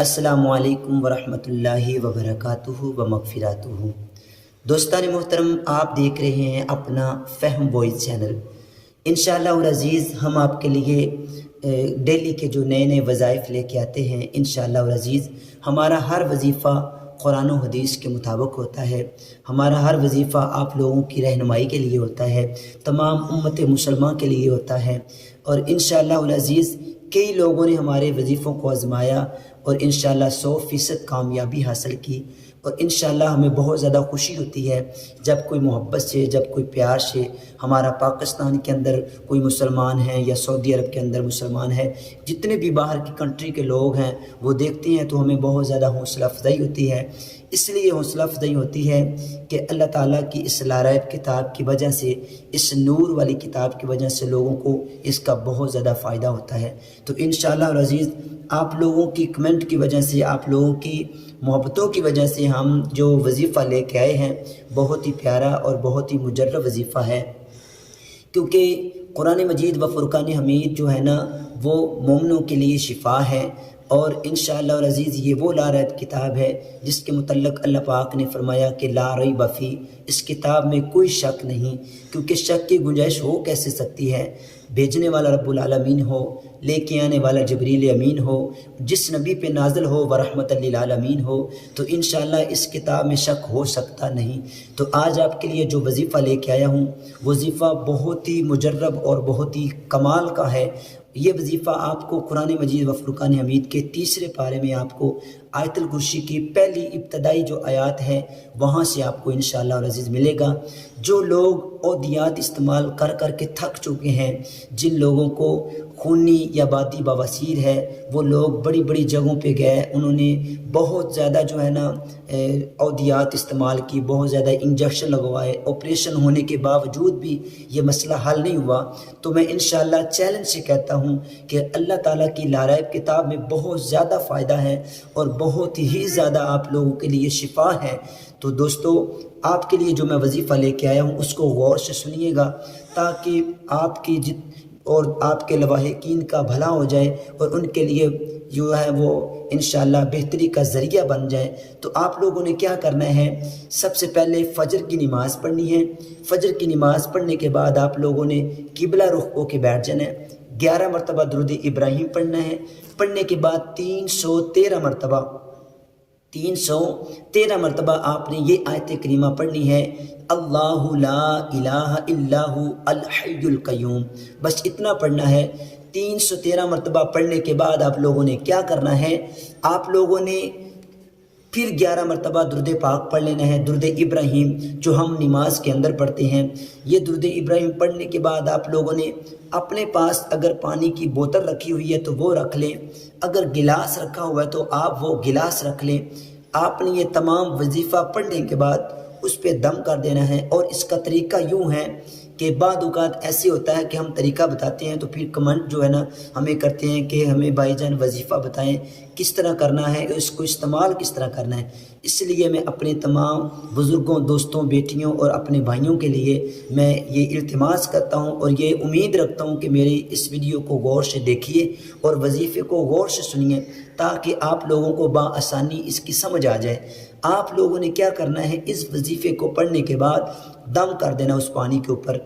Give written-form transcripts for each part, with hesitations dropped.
السلام علیکم ورحمۃ اللہ وبرکاتہ و مغفراتہ۔ دوستان محترم، آپ دیکھ رہے ہیں اپنا فہم وائس چینل۔ انشاءاللہ العزیز ہم آپ کے لیے ڈیلی کے جو نئے نئے وظائف لے کے آتے ہیں، انشاءاللہ العزیز ہمارا ہر وظیفہ قرآن و حدیث کے مطابق ہوتا ہے۔ ہمارا ہر وظیفہ آپ لوگوں کی رہنمائی کے لیے ہوتا ہے، تمام امت مسلمہ کے لیے ہوتا ہے، اور انشاءاللہ العزیز کئی لوگوں نے ہمارے وظیفوں کو آزمایا اور انشاءاللہ 100% کامیابی حاصل کی، اور انشاءاللہ ہمیں بہت زیادہ خوشی ہوتی ہے جب کوئی محبت سے، جب کوئی پیار سے ہمارا پاکستان کے اندر کوئی مسلمان ہیں یا سعودی عرب کے اندر مسلمان ہے، جتنے بھی باہر کی کنٹری کے لوگ ہیں وہ دیکھتے ہیں تو ہمیں بہت زیادہ حوصلہ افزائی ہوتی ہے۔ اس لیے حوصلہ افزائی ہوتی ہے کہ اللہ تعالیٰ کی اس لاریب کتاب کی وجہ سے، اس نور والی کتاب کی وجہ سے لوگوں کو اس کا بہت زیادہ فائدہ ہوتا ہے۔ تو انشاءاللہ العزیز آپ لوگوں کی کمنٹ کی وجہ سے، آپ لوگوں کی محبتوں کی وجہ سے ہم جو وظیفہ لے کے آئے ہیں بہت ہی پیارا اور بہت ہی مجرب وظیفہ ہے، کیونکہ قرآن مجید و فرقان حمید جو ہے نا وہ مومنوں کے لیے شفا ہے، اور انشاءاللہ العزیز یہ وہ لا ریب کتاب ہے جس کے متعلق اللہ پاک نے فرمایا کہ لا ریب فی، اس کتاب میں کوئی شک نہیں، کیونکہ شک کی گنجائش ہو کیسے سکتی ہے؟ بھیجنے والا رب العالمین ہو، لے کے آنے والا جبریل امین ہو، جس نبی پہ نازل ہو وہ رحمت للعالمین ہو، تو انشاءاللہ اس کتاب میں شک ہو سکتا نہیں۔ تو آج آپ کے لیے جو وظیفہ لے کے آیا ہوں، وظیفہ بہت ہی مجرب اور بہت ہی کمال کا ہے۔ یہ وظیفہ آپ کو قرآن مجید و فرقان حمید کے تیسرے پارے میں آپ کو آیت الکرسی کی پہلی ابتدائی جو آیات ہے وہاں سے آپ کو انشاءاللہ العزیز ملے گا۔ جو لوگ ادویات استعمال کر کر کے تھک چکے ہیں، جن لوگوں کو خونی یا بادی بواسیر ہے، وہ لوگ بڑی بڑی جگہوں پہ گئے، انہوں نے بہت زیادہ جو ہے نا ادویات استعمال کی، بہت زیادہ انجیکشن لگوائے، آپریشن ہونے کے باوجود بھی یہ مسئلہ حل نہیں ہوا، تو میں انشاءاللہ چیلنج سے کہتا ہوں کہ اللہ تعالیٰ کی لاریب کتاب میں بہت زیادہ فائدہ ہے اور بہت ہی زیادہ آپ لوگوں کے لیے شفا ہے۔ تو دوستو، آپ کے لیے جو میں وظیفہ لے کے آیا ہوں اس کو غور سے سنیے گا، تاکہ آپ کی اور آپ کے لواحقین کا بھلا ہو جائے اور ان کے لیے جو ہے وہ انشاءاللہ بہتری کا ذریعہ بن جائے۔ تو آپ لوگوں نے کیا کرنا ہے؟ سب سے پہلے فجر کی نماز پڑھنی ہے۔ فجر کی نماز پڑھنے کے بعد آپ لوگوں نے قبلہ رخ ہو کے بیٹھ جانا ہے، 11 مرتبہ درود ابراہیم پڑھنا ہے۔ پڑھنے کے بعد 313 مرتبہ آپ نے یہ آیت کریمہ پڑھنی ہے، اللہ لا الہ الا ہو الحی القیوم، بس اتنا پڑھنا ہے۔ 313 مرتبہ پڑھنے کے بعد آپ لوگوں نے کیا کرنا ہے؟ آپ لوگوں نے پھر 11 مرتبہ درود پاک پڑھ لینا ہے، درود ابراہیم جو ہم نماز کے اندر پڑھتے ہیں۔ یہ درود ابراہیم پڑھنے کے بعد آپ لوگوں نے اپنے پاس اگر پانی کی بوتل رکھی ہوئی ہے تو وہ رکھ لیں، اگر گلاس رکھا ہوا ہے تو آپ وہ گلاس رکھ لیں۔ آپ نے یہ تمام وظیفہ پڑھنے کے بعد اس پہ دم کر دینا ہے، اور اس کا طریقہ یوں ہے کہ بعض اوقات ایسے ہوتا ہے کہ ہم طریقہ بتاتے ہیں تو پھر کمنٹ جو ہے نا ہمیں کرتے ہیں کہ ہمیں بھائی جان وظیفہ بتائیں کس طرح کرنا ہے، اس کو استعمال کس طرح کرنا ہے۔ اس لیے میں اپنے تمام بزرگوں، دوستوں، بیٹیوں اور اپنے بھائیوں کے لیے میں یہ التماس کرتا ہوں اور یہ امید رکھتا ہوں کہ میری اس ویڈیو کو غور سے دیکھیے اور وظیفے کو غور سے سنیے، تاکہ آپ لوگوں کو بآسانی اس کی سمجھ آ جائے۔ آپ لوگوں نے کیا کرنا ہے؟ اس وظیفے کو پڑھنے کے بعد دم کر دینا اس پانی کے اوپر،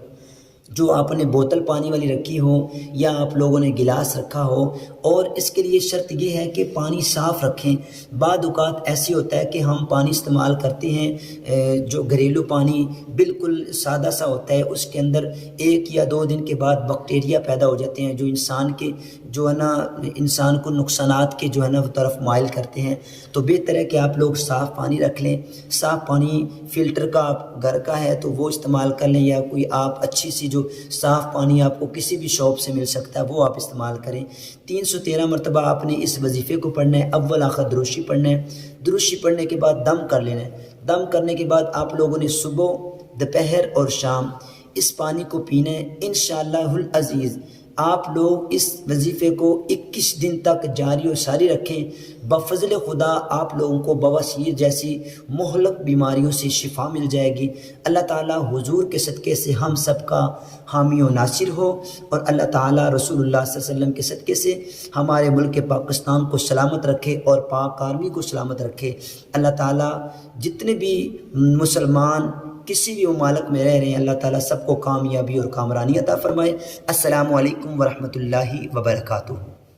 جو آپ نے بوتل پانی والی رکھی ہو یا آپ لوگوں نے گلاس رکھا ہو، اور اس کے لیے شرط یہ ہے کہ پانی صاف رکھیں۔ بعض اوقات ایسے ہوتا ہے کہ ہم پانی استعمال کرتے ہیں جو گھریلو پانی بالکل سادہ سا ہوتا ہے، اس کے اندر 1 یا 2 دن کے بعد بیکٹیریا پیدا ہو جاتے ہیں جو انسان کے جو ہے نا انسان کو نقصانات کے جو ہے نا وہ طرف مائل کرتے ہیں۔ تو بہتر ہے کہ آپ لوگ صاف پانی رکھ لیں، صاف پانی فلٹر کا آپ گھر کا ہے تو وہ استعمال کر لیں، یا کوئی آپ اچھی سی جو صاف پانی آپ کو کسی بھی شاپ سے مل سکتا ہے وہ آپ استعمال کریں۔ 313 مرتبہ آپ نے اس وظیفے کو پڑھنا ہے، اول آخر دروشی پڑھنا ہے۔ دروشی پڑھنے کے بعد دم کر لینا ہے۔ دم کرنے کے بعد آپ لوگوں نے صبح، دوپہر اور شام اس پانی کو پینا ہے۔ انشاءاللہ العزیز آپ لوگ اس وظیفے کو 21 دن تک جاری و ساری رکھیں، بفضل خدا آپ لوگوں کو بواسیر جیسی مہلک بیماریوں سے شفا مل جائے گی۔ اللہ تعالیٰ حضور کے صدقے سے ہم سب کا حامی و ناصر ہو، اور اللہ تعالیٰ رسول اللہ صلی اللہ علیہ وسلم کے صدقے سے ہمارے ملک پاکستان کو سلامت رکھے اور پاک آرمی کو سلامت رکھے۔ اللہ تعالیٰ جتنے بھی مسلمان کسی بھی ممالک میں رہ رہے ہیں، اللہ تعالیٰ سب کو کامیابی اور کامرانی عطا فرمائے۔ السلام علیکم ورحمۃ اللہ وبرکاتہ۔